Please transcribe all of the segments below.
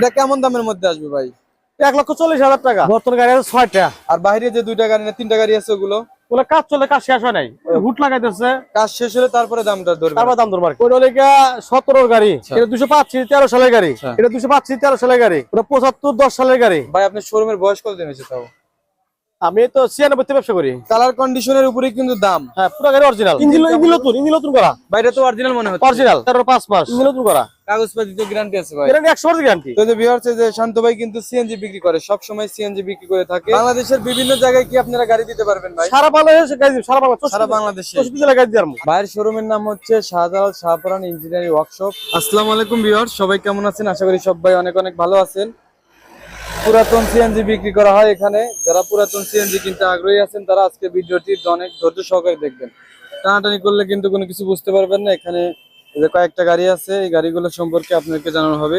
এটা কেমন দামের মধ্যে আসবে ভাই? 1,40,000 টাকা। বর্তমান গাড়ি আছে 6টা। আর বাইরে যে দুইটা গাড়ি না তিনটা গাড়ি আছে ওগুলো কাজ চলে, কাজ শেষ হয় নাই, হুট লাগাইতেছে। কাজ শেষ হলে তারপরে দামটা ধরবে, তারপর দাম ধরবে। ওইটা লেখা 17 গাড়ি, এটা 205 13 সালের গাড়ি, এটা 205 13 সালের গাড়ি, ওটা 75 10 সালের গাড়ি। ভাই আপনার শোরুমের বয়স কতদিন হয়েছে তাও? আমি তো 96 তে ব্যবসা করি। কালার কন্ডিশনের উপরে কিন্তু দাম। হ্যাঁ, পুরো গাড়ি অরিজিনাল, ইঞ্জিন নতুন করা। বাইরে তো অরিজিনাল মনে হচ্ছে। অরিজিনাল 5 মাস ইঞ্জিন নতুন করা, কাগজপাতি তো গ্যারান্টি আছে ভাই? Guarantee 100% guarantee. তো যে ভিউয়ার্স, যে শান্ত ভাই কিন্তু সিএনজি বিক্রি করে, সব সময় সিএনজি বিক্রি করে থাকে। বাংলাদেশের বিভিন্ন জায়গায় কি আপনারা গাড়ি দিতে পারবেন ভাই? সারা বাংলাদেশে গাড়ি দিব, সারা বাংলাদেশে 64 জেলায় গাড়ি দিলাম। ভাইয়ের শোরুমের নাম হচ্ছে শাহজালাল শাহপরান ইঞ্জিনিয়ারিং ওয়ার্কশপ। আসসালামু আলাইকুম ভিউয়ার্স, সবাই কেমন আছেন? আশা করি সবাই অনেক অনেক ভালো আছেন। পুরাতন সিএনজি বিক্রি করা হয় এখানে। যারা পুরাতন সিএনজি কিনতে আগ্রহী আছেন তারা আজকে ভিডিওটি অনেক ধৈর্য সহকারে দেখবেন। টানাটানি করলে কিন্তু কোনো কিছু বুঝতে পারবেন না। এখানে যে কয়েকটা গাড়ি আছে, এই গাড়িগুলো সম্পর্কে আপনাদেরকে জানানো হবে।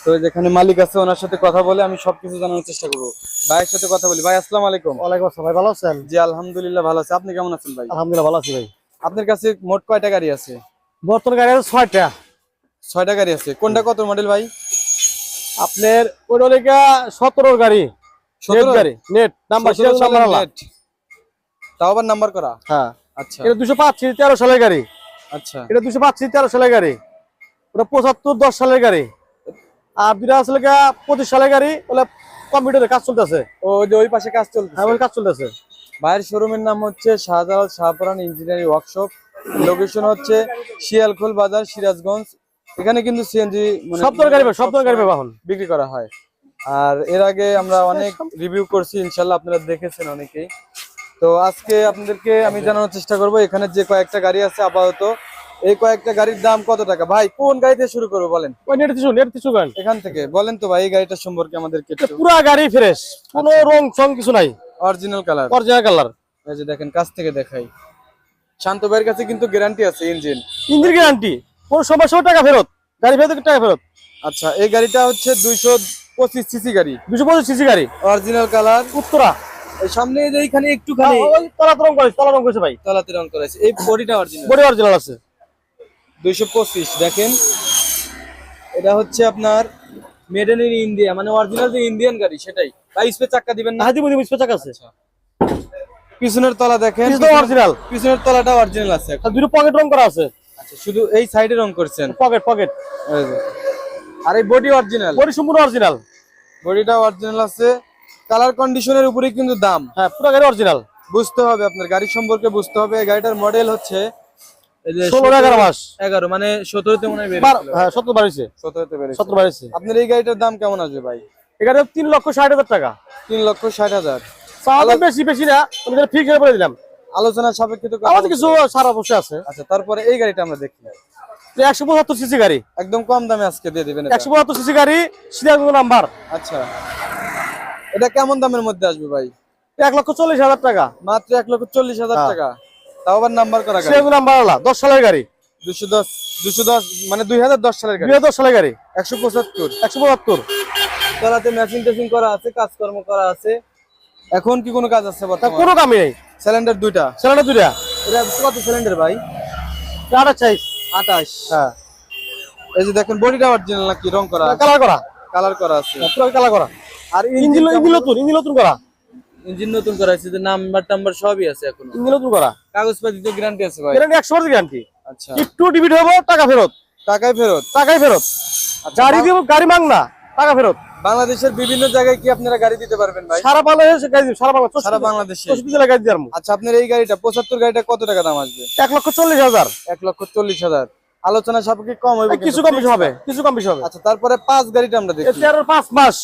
তো যেখানে মালিক আছে ওনার সাথে কথা বলে আমি সবকিছু জানানোর চেষ্টা করবো। ভাইয়ের সাথে কথা বলি। ভাই আসসালামু আলাইকুম। ওয়ালাইকুম আসসালাম। ভাই ভালো আছেন? জি আলহামদুলিল্লাহ ভালো আছি। আপনি কেমন আছেন ভাই? আলহামদুলিল্লাহ ভালো আছি ভাই। আপনার কাছে মোট কয়টা গাড়ি আছে? বর্তমান গাড়ি আছে 6টা। 6টা গাড়ি আছে। কোনটা কত মডেল ভাই? আপনার ওইটা লেখা 17 গাড়ি, 17 গাড়ি নেট নাম্বার, সিরিয়াল নাম্বার আলা। তাও আবার নাম্বার করা? হ্যাঁ। আচ্ছা, এটা 205 13 সালের গাড়ি। আচ্ছা, এটা 205 13 সালের গাড়ি, ওটা 75 10 সালের গাড়ি। আর দুটা আসলে 25 সালের গাড়ি, ওটা কম্পিউটারে কাজ চলতেছে। ওই পাশে কাজ চলতেছে। হ্যাঁ, ওই কাজ চলতেছে। ভাইয়ের শোরুমের নাম হচ্ছে Shahjalal Shahparan engineering workshop. Location হচ্ছে শিয়ালখোল বাজার, সিরাজগঞ্জ। এখানে কিন্তু সিএনজি সব ধরনের গাড়ি বাহন বিক্রি করা হয়। আর এর আগে আমরা অনেক রিভিউ করছি, ইনশাল্লাহ আপনারা দেখেছেন অনেকেই। তো আজকে আপনাদেরকে আমি জানানোর চেষ্টা করব এখানে যে কয়েকটা গাড়ি আছে আপাতত, এই কয়েকটা গাড়ির দাম কত টাকা। ভাই কোন গাড়িতে শুরু করবো বলেন? ওই নেট কিছু গাড়ি এখান থেকে বলেন তো ভাই, এই গাড়িটা সম্পর্কে আমাদেরকে। পুরো গাড়ি ফ্রেশ, কোনো রং সং কিছু নাই, অরিজিনাল কালার। Original colour. এই যে দেখেন, কাছ থেকে দেখাই। শান্ত ভাইয়ের কাছে কিন্তু গ্যারান্টি আছে ইঞ্জিন গ্যারান্টি, কোন সমস্যা টাকা ফেরত, গাড়ি ফেরত টাকা ফেরত। আচ্ছা, এই গাড়িটা হচ্ছে 225 সিসি গাড়ি, 225 সিসি গাড়ি, অরিজিনাল কালার, উত্তরা। এই সামনে যে এইখানে একটুখানি ওই তলাতে রং করেছে ভাই, তলাতে রং করেছে। এই বডিটা অরিজিনাল, বডি অরিজিনাল আছে। 225 দেখেন, এটা হচ্ছে আপনার মেড ইন ইন্ডিয়া, মানে অরিজিনাল যে ইন্ডিয়ান গাড়ি সেটাই। ভাই স্পেস চাকা দিবেন না? হ্যাঁ দিব, স্পেস চাকা আছে। পিছনের তলা দেখেন, অরিজিনাল, পিছনের তলাটা অরিজিনাল আছে। আর দুটো পকেট রং করা আছে। আচ্ছা, শুধু এই সাইডে রং করছেন? পকেট। আর এই বডি অরিজিনাল, বডি সম্পূর্ণ অরিজিনাল, বডিটা অরিজিনাল আছে। কালার কন্ডিশনের উপরে কিন্তু দাম। হ্যাঁ, পুরো গাড়ি অরিজিনাল। বুঝতে হবে আপনার গাড়ি সম্পর্কে বুঝতে হবে। এই গাড়িটার মডেল হচ্ছে 16-11 মাস, 11 মানে 17তে মনে হয় বের হয়েছিল। হ্যাঁ 17 বাড়িছে, 17তে বের হয়েছে। 17 বাড়িছে। আপনার এই গাড়িটার দাম কেমন আসবে ভাই? এখানে 3,60,000 টাকা। 3,60,000 সাদা বেশি না, আমি ফিক্স করে বলে দিলাম। আলোচনার সাপেক্ষে তো আমাদের কিছু সারা অবশ্যই আছে। আচ্ছা, তারপরে এই গাড়িটা আমরা দেখি। 175 সিসি গাড়ি, একদম কম দামে আজকে দিয়ে দিবেন। 175 সিসি গাড়ি, সিরিয়াল নাম্বার। আচ্ছা, এটা কেমন দামের মধ্যে আসবে ভাই? 1,40,000 টাকা। মাত্র 1,40,000 টাকা, তাও আবার নাম্বার করা গাড়ি, সিরিয়াল নাম্বার আলা, 10 সালের গাড়ি। 210 মানে 2010 সালের গাড়ি। 2010 সালের গাড়ি, 175। তলাতে ম্যাচিং টেচিং করা আছে, কাজকর্ম করা আছে। এখন কি কোনো কাজ আছে বর্তমানে? কোনো কামই নেই। সিলিন্ডার দুইটা? সিলিন্ডার দুইটা। এটা কত সিলিন্ডার ভাই? 28। হ্যাঁ, এই যে দেখেন বডিটা অরিজিনাল নাকি রং করা? কালার করা আছে, পুরো কালার করা। আর ইঞ্জিন নতুন করা, ইঞ্জিন নতুন করা আছে, যে নাম্বার সবই আছে। এখন ইঞ্জিন নতুন করা, কাগজপাতি তো গ্যারান্টি আছে ভাই? Guarantee 100% guarantee. আচ্ছা, একটু ডিবিট হবে টাকা ফেরত, টাকাই ফেরত। গাড়ি দিব, গাড়ি মাংনা, টাকা ফেরত। বাংলাদেশের বিভিন্ন জায়গায় কি আপনারা গাড়ি দিতে পারবেন ভাই? সারা বাংলাদেশে গাড়ি দিব, সারা বাংলাদেশে 64 জেলায় গাড়ি দিলাম। আচ্ছা, আপনার এই গাড়িটা 75 গাড়িটা কত টাকা দাম আসবে? 1,40,000। 1,40,000 আলোচনা সাপেক্ষে কম হবে, কিছু কম বেশি হবে। আচ্ছা, তারপরে 5 গাড়িটা আমরা দেখি। 5 মাস,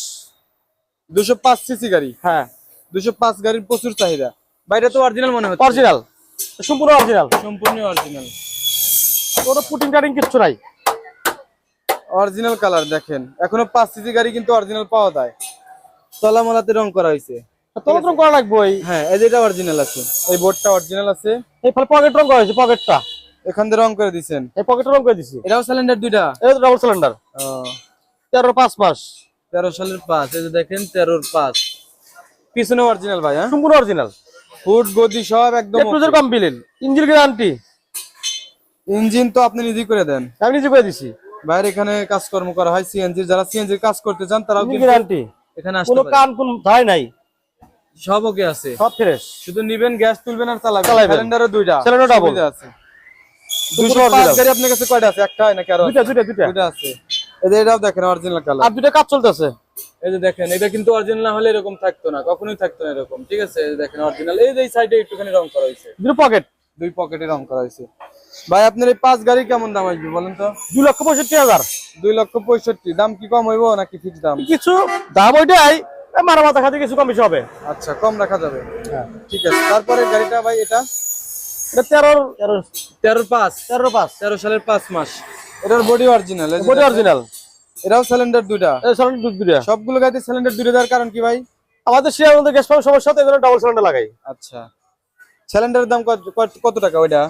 205 সিসি গাড়ি। হ্যাঁ 205 গাড়ির প্রচুর চাহিদা। বাইরে তো অরিজিনাল মনে হচ্ছে? অরিজিনাল, সম্পূর্ণ অরিজিনাল। কোনো পুটিং কাটিং কিছু নাই, অরিজিনাল কালার দেখেন। এখনো 5 সিসি গাড়ি কিন্তু অরিজিনাল পাওয়া যায়। তলামলাতে রং করা হয়েছে, তখন করা লাগবে। হ্যাঁ, এই যে এটা অরিজিনাল আছে, এই বোর্ডটা অরিজিনাল আছে। এই ফলে পকেট রং করা হয়েছে, পকেটটা এখান দিয়ে রং করে দিয়েছেন। এই পকেটটা রং করে দিছি। এটাও সিলিন্ডার দুইটা? এটা ডাবল সিলিন্ডার। 13-5 মাস, 13 সালের 5। এই যে দেখেন 13-র 5। পিছনে অরিজিনাল ভাই? হ্যাঁ, সম্পূর্ণ অরিজিনাল। ফুট গদি সব একদম কমপ্লিট। Engine guarantee. ইঞ্জিন তো আপনি নিজে করে দেন? আমি নিজে করে দিছি। বাইরে এখানে কাজকর্ম করা হয় সিএনজি, যারা সিএনজি কাজ করতে চান তারাও কিন্তু গ্যারান্টি, এখানে আসতে কোনো পারে। কান কোন ধাই নাই, সব ওকে আছে, সব ফ্রেশ। শুধু নিবেন, গ্যাস তুলবেন আর চালাবেন। চালাবেন। সিলিন্ডারও দুইটা, সিলিন্ডার ডাবল সুবিধা আছে। দুটো 205 original। গাড়ি আপনার কাছে কয়টা আছে? একটা হয় নাকি আরো? দুইটা দুইটা দুইটা দুইটা আছে। এই যে এটাও দেখেন অরিজিনাল কালার। আর দুইটা কাজ চলতেছে। এই যে দেখেন, এটা কিন্তু অরিজিনাল না হলে এরকম থাকতো না, কখনোই থাকতো না এরকম, ঠিক আছে? এই যে দেখেন অরিজিনাল। এই যে এই সাইডে একটুখানি রং করা হয়েছে, দুটো পকেট, দুই পকেটে রং করা হয়েছে। ভাই আপনার এই 5 গাড়ি কেমন দাম আসবে বলেন তো? 2,65,000। 2,65,000। দাম কি কম হইব নাকি ফিক্স দাম? কিছু দাম ওইটাই, মারা মাথা খাতে কিছু কম বেশি হবে। আচ্ছা, কম রাখা যাবে, হ্যাঁ। ঠিক আছে। তারপরে গাড়িটা ভাই এটা এটা 13 13/5 13 সালের 5 মাস। এটার বডি অরিজিনাল, বডি অরিজিনাল। এটাও সিলিন্ডার দুইটা। এই চলেন দুইটা। সবগুলো গাড়িতে সিলিন্ডার দুইটা দেওয়ার কারণ কি ভাই? আমাদের শেয়ার মধ্যে গ্যাস পাওয়ার সমস্যা, এই জন্য ডাবল সিলিন্ডার লাগাই। আচ্ছা, সিলিন্ডারের দাম কত টাকা ওইটা?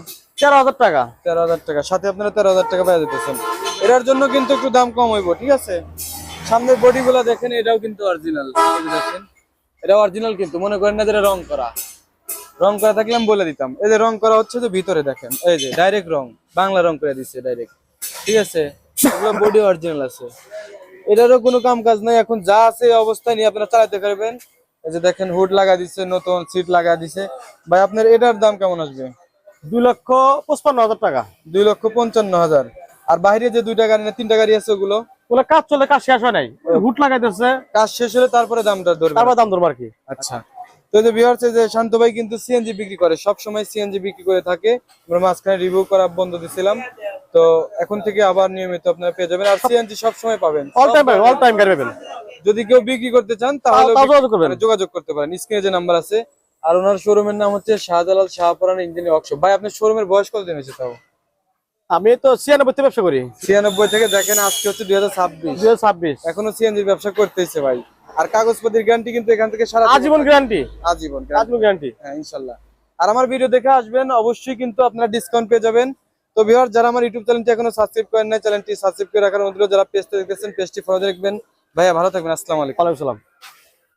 13,000 টাকা। 13,000 টাকা, সাথে আপনারা 13,000 টাকা পেয়ে যেতেছেন। এটার জন্য কিন্তু একটু দাম কম হইব, ঠিক আছে? সামনের বডি গুলা দেখেন, এটাও কিন্তু অরিজিনাল, দেখেন এটা অরিজিনাল, কিন্তু মনে করেন না যে এটা রং করা। রং করা থাকলে আমি বলে দিতাম। এই যে রং করা হচ্ছে, তো ভিতরে দেখেন এই যে ডাইরেক্ট রং, বাংলা রং করে দিচ্ছে ডাইরেক্ট, ঠিক আছে? এগুলো বডি অরিজিনাল আছে, এটারও কোনো কাম কাজ নাই। এখন যা আছে এই অবস্থায় নিয়ে আপনারা চালাতে পারবেন। এই যে দেখেন হুড লাগা দিচ্ছে, নতুন সিট লাগা দিচ্ছে। ভাই আপনার এটার দাম কেমন আসবে? 2,55,000 টাকা। 2,55,000। আর বাইরে যে দুইটা গাড়ি না তিনটা গাড়ি আছে, ওগুলো ওগুলো কাজ চলে, কাজ শেষ হয় নাই, হুট লাগাইতেছে, কাজ শেষ হলে তারপরে দামটা ধরবে। তারপর দাম ধরবো আর কি। আচ্ছা, তো এই যে ভিউয়ার্স, এই যে শান্ত ভাই কিন্তু সিএনজি বিক্রি করে, সব সময় সিএনজি বিক্রি করে থাকে। আমরা মাঝখানে রিভিউ করা বন্ধ দিছিলাম, তো এখন থেকে আবার নিয়মিত আপনারা পেয়ে যাবেন। আর সিএনজি সব সময় পাবেন, অল টাইম পাবেন, অল টাইম গাড়ি পাবেন। যদি কেউ বিক্রি করতে চান তাহলে তাও যোগাযোগ করবেন। যোগাযোগ করতে পারেন, স্ক্রিনে যে নাম্বার আছে। আর ওনার শোরুমের নাম হচ্ছে শাহজালাল শাহপরান ইঞ্জিনিয়ারিং ওয়ার্কশপ। ভাই আপনার শোরুমের বয়স কতদিন হয়েছে তাও? আমি তো 96 তে ব্যবসা করি। 96 থেকে, দেখেন আজকে হচ্ছে 2026, 2026 এখনো সিএনজির ব্যবসা করতেছে ভাই। আর কাগজপত্রের গ্যারান্টি কিন্তু এখান থেকে সারা আজীবন গ্যারান্টি, আজীবন আজীবন গ্যারান্টি। হ্যাঁ ইনশাল্লাহ। আর আমার ভিডিও দেখে আসবেন, অবশ্যই কিন্তু আপনারা ডিসকাউন্ট পেয়ে যাবেন। তো ভিউয়ার, যারা আমার ইউটিউব চ্যানেলটি এখনো সাবস্ক্রাইব করেন নাই, চ্যানেলটি সাবস্ক্রাইব করে রাখার অনুরোধ। যারা পেজটা দেখতেছেন, পেজটি ফলো রাখবেন। ভাইয়া ভালো থাকবেন, আসসালামু আলাইকুম। ওয়ালাইকুম আসসালাম।